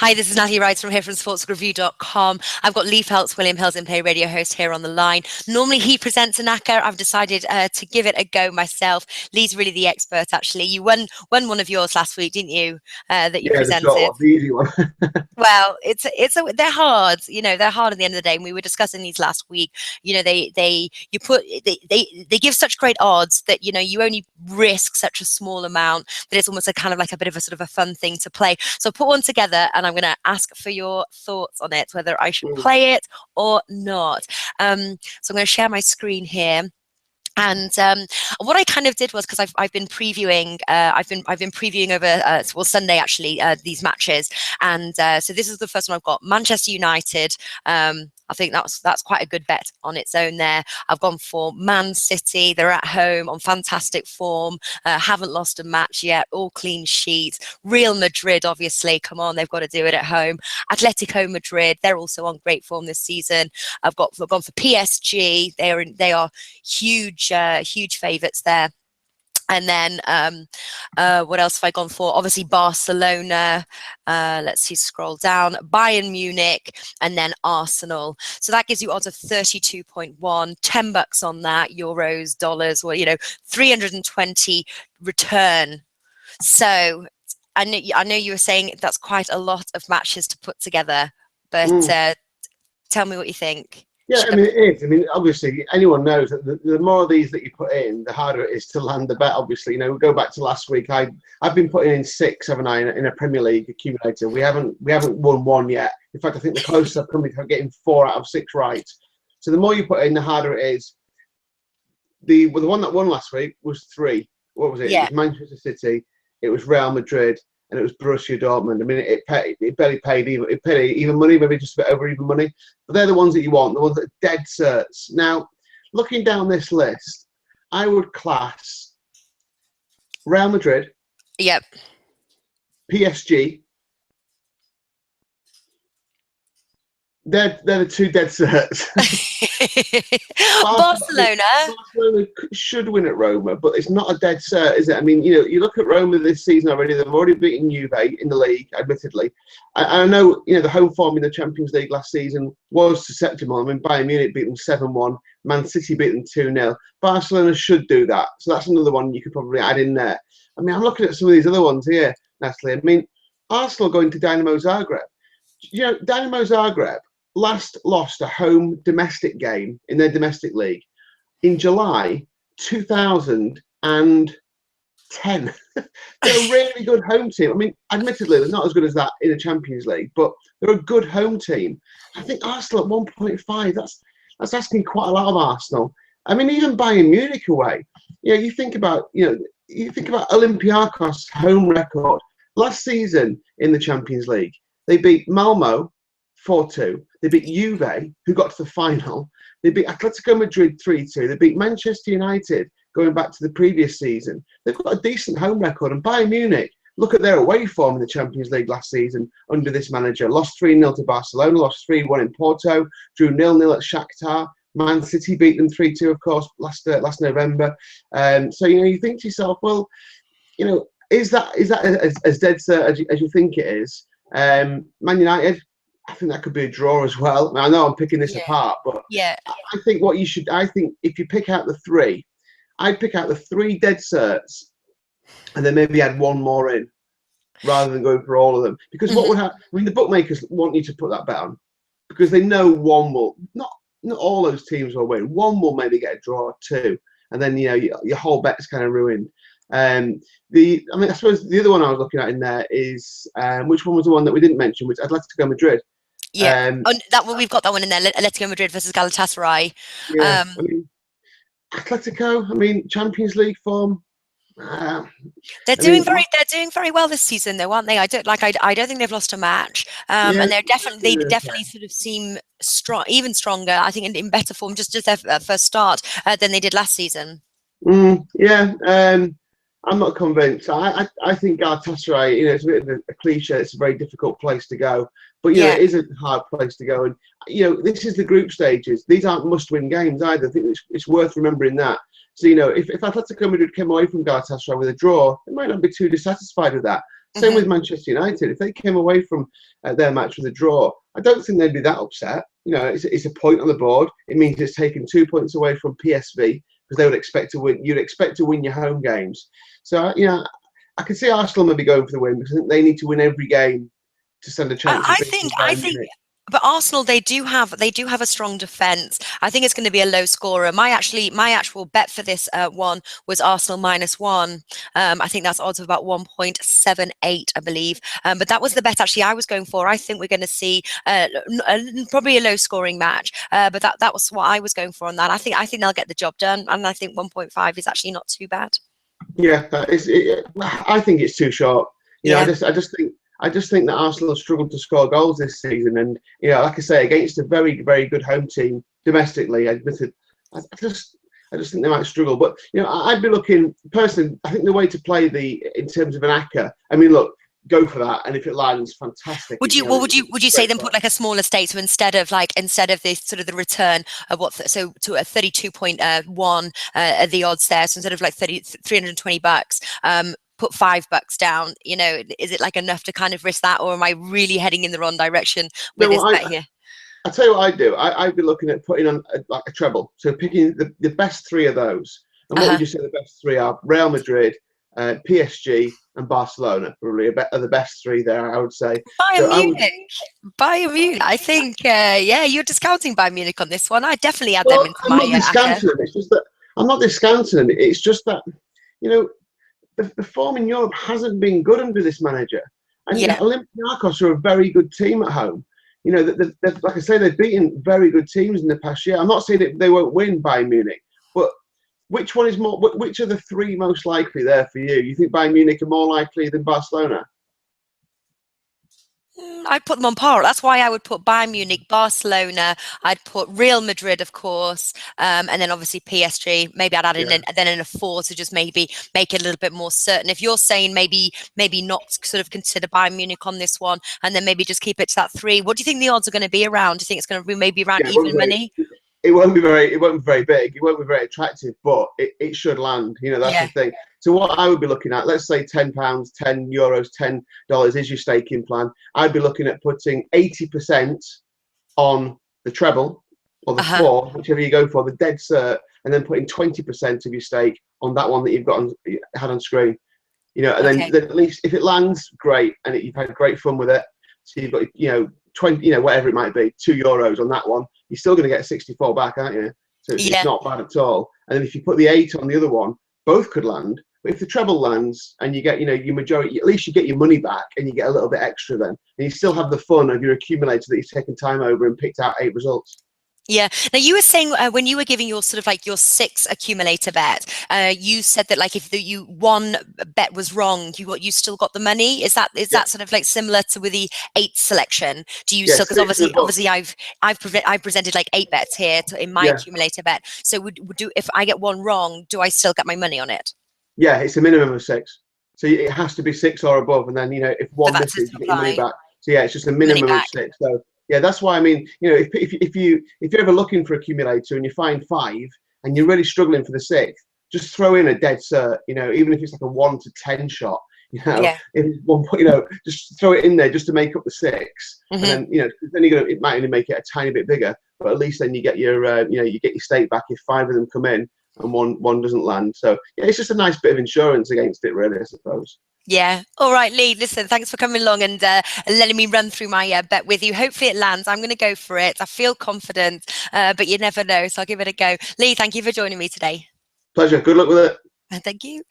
Hi, this is Natalie Rydstrom here from sportsbookreview.com. I've got Lee Phelps, William Hill's In Play radio host here on the line. Normally he presents an acca. I've decided to give it a go myself. Lee's really the expert, actually. You won one of yours last week, didn't you? That you presented. The short one, the easy one. Well, they're hard. They're hard at the end of the day. And we were discussing these last week. They give such great odds that you only risk such a small amount that it's almost a kind of like a bit of a sort of a fun thing to play. So put one together, and I'm going to ask for your thoughts on it, whether I should play it or not. So I'm going to share my screen here. And what I kind of did was, because I've been previewing, I've been previewing over Sunday actually these matches, and so this is the first one I've got. Manchester United. I think that's quite a good bet on its own there. I've gone for Man City. They're at home on fantastic form. Haven't lost a match yet. All clean sheets. Real Madrid, obviously. Come on, they've got to do it at home. Atletico Madrid. They're also on great form this season. I've gone for PSG. They are huge favourites there. And then what else have I gone for? Obviously Barcelona. Let's see, scroll down. Bayern Munich, and then Arsenal. So that gives you odds of 32.1, $10 on that, euros, dollars, well, 320 return. So I know you were saying that's quite a lot of matches to put together, but tell me what you think. Yeah, I mean, it is. I mean, obviously, anyone knows that the more of these that you put in, the harder it is to land the bet, obviously. We go back to last week. I've been putting in 6, haven't I, in a Premier League accumulator. We haven't won one yet. In fact, I think the closest I've come to getting 4 out of 6 right. So the more you put in, the harder it is. The one that won last week was 3. What was it? Yeah. It was Manchester City, it was Real Madrid, and it was Borussia Dortmund. I mean, it barely paid even. It paid even money, maybe just a bit over even money. But they're the ones that you want, the ones that are dead certs. Now, looking down this list, I would class Real Madrid. Yep. PSG. They're the 2 dead certs. Barcelona should win at Roma, but it's not a dead cert, is it? I mean, you look at Roma this season already. They've already beaten Juve in the league, admittedly. I know, the home form in the Champions League last season was susceptible. I mean, Bayern Munich beat them 7-1. Man City beat them 2-0. Barcelona should do that. So that's another one you could probably add in there. I mean, I'm looking at some of these other ones here, Natalie. I mean, Arsenal going to Dynamo Zagreb. Dynamo Zagreb last lost a home domestic game in their domestic league in July 2010. They're a really good home team. I mean, admittedly, they're not as good as that in the Champions League, but they're a good home team. I think Arsenal at 1.5, that's asking quite a lot of Arsenal. I mean, even Bayern Munich away. You think about Olympiacos' home record last season in the Champions League. They beat Malmo 4-2. They beat Juve, who got to the final. They beat Atletico Madrid 3-2. They beat Manchester United, going back to the previous season. They've got a decent home record. And Bayern Munich, look at their away form in the Champions League last season under this manager. Lost 3-0 to Barcelona, lost 3-1 in Porto, drew 0-0 at Shakhtar. Man City beat them 3-2, of course, last November. So, you think to yourself, well, is that as dead cert as you think it is? Man United, I think that could be a draw as well. Now, I know I'm picking this apart, but I think if you pick out the 3, I'd pick out the 3 dead certs and then maybe add 1 more in rather than going for all of them. Because what would happen? I mean, the bookmakers want you to put that bet on because they know 1 will, not all those teams will win. 1 will maybe get a draw, 2, and then your whole bet's kind of ruined. I suppose the other one I was looking at in there is which one was the one that we didn't mention, which Atletico Madrid. Yeah, we've got that one in there. Atletico Madrid versus Galatasaray. Yeah, Atletico. I mean, Champions League form. They're doing very well this season, though, aren't they? I don't think they've lost a match, and they definitely sort of seem strong, even stronger. I think in better form, just their first start than they did last season. I'm not convinced. I think Galatasaray, it's a bit of a cliche. It's a very difficult place to go, but it is a hard place to go. And this is the group stages. These aren't must-win games either. I think it's worth remembering that. So if Atletico Madrid came away from Galatasaray with a draw, they might not be too dissatisfied with that. Same with Manchester United. If they came away from their match with a draw, I don't think they'd be that upset. You know, it's a point on the board. It means it's taken 2 points away from PSV because they would expect to win. You'd expect to win your home games. So, you know, I can see Arsenal maybe going for the win because I think they need to win every game to stand a chance of beating Bayern Munich. But Arsenal, they do have a strong defence. I think it's going to be a low scorer. My actual bet for this one was Arsenal -1. I think that's odds of about 1.78, I believe. But that was the bet actually I was going for. I think we're going to see probably a low scoring match. But that was what I was going for on that. I think they'll get the job done, and I think 1.5 is actually not too bad. Yeah, I think it's too short. You know, I just think that Arsenal have struggled to score goals this season, and you know, like I say, against a very, very good home team domestically, I just think they might struggle. But you know, I'd be looking personally. I think the way to play in terms of an acca. I mean, look, go for that, and if it lands, fantastic. Would you say then put like a smaller stake? So instead of this sort of the return of so to a 32.1 the odds there, so instead of like $320, put $5 down. You know, is it like enough to kind of risk that, or am I really heading in the wrong direction with this bet here? I'll tell you what I'd do. I'd be looking at putting on like a treble, so picking the best three of those. And what would you say the best three are? Real Madrid, PSG, and Barcelona probably are the best three there, I would say. Bayern Munich. I think, you're discounting Bayern Munich on this one. I definitely add them into I'm not discounting them. It's just that I'm not discounting them. It's just that, you know, the form in Europe hasn't been good under this manager. And you know, Olympiacos are a very good team at home. You know, like I say, they've beaten very good teams in the past year. I'm not saying that they won't win Bayern Munich, but which one is more? Which are the three most likely there for you? You think Bayern Munich are more likely than Barcelona? I'd put them on par. That's why I would put Bayern Munich, Barcelona. I'd put Real Madrid, of course, and then obviously PSG. Maybe I'd add in a 4 to just maybe make it a little bit more certain. If you're saying maybe not sort of consider Bayern Munich on this one, and then maybe just keep it to that 3. What do you think the odds are going to be around? Do you think it's going to be maybe around even money? It won't be very big. It won't be very attractive, but it should land. You know, that's the thing. So what I would be looking at, let's say £10, €10, $10 is your staking plan. I'd be looking at putting 80% on the treble or the 4, whichever you go for, the dead cert, and then putting 20% of your stake on that one that you've got had on screen. You know, and then at least if it lands, great, and you've had great fun with it. So you've got 20, whatever it might be, €2 on that one. You're still going to get 64 back, aren't you? So it's not bad at all. And then if you put the 8 on the other one, both could land. But if the treble lands and you get, your majority, at least you get your money back and you get a little bit extra then. And you still have the fun of your accumulator that you've taken time over and picked out 8 results. Yeah. Now you were saying when you were giving your sort of like your 6 accumulator bet, you said that like if one bet was wrong, you still got the money. Is that sort of like similar to with the 8 selection? Do you still, because obviously I've presented like 8 bets here in my accumulator bet. So if I get one wrong, do I still get my money on it? Yeah, it's a minimum of 6. So it has to be 6 or above, and then if one misses, you get your money back. So yeah, it's just a minimum of 6. So yeah, that's why I mean, if you're ever looking for accumulator and you find 5 and you're really struggling for the 6th, just throw in a dead cert. Even if it's like a 1 to 10 shot. If one, just throw it in there just to make up the 6, and then then it might only make it a tiny bit bigger, but at least then you get your you get your stake back if 5 of them come in and one doesn't land. So yeah, it's just a nice bit of insurance against it, really, I suppose. Yeah. All right, Lee, listen, thanks for coming along and letting me run through my bet with you. Hopefully it lands. I'm going to go for it. I feel confident, but you never know. So I'll give it a go. Lee, thank you for joining me today. Pleasure. Good luck with it. Thank you.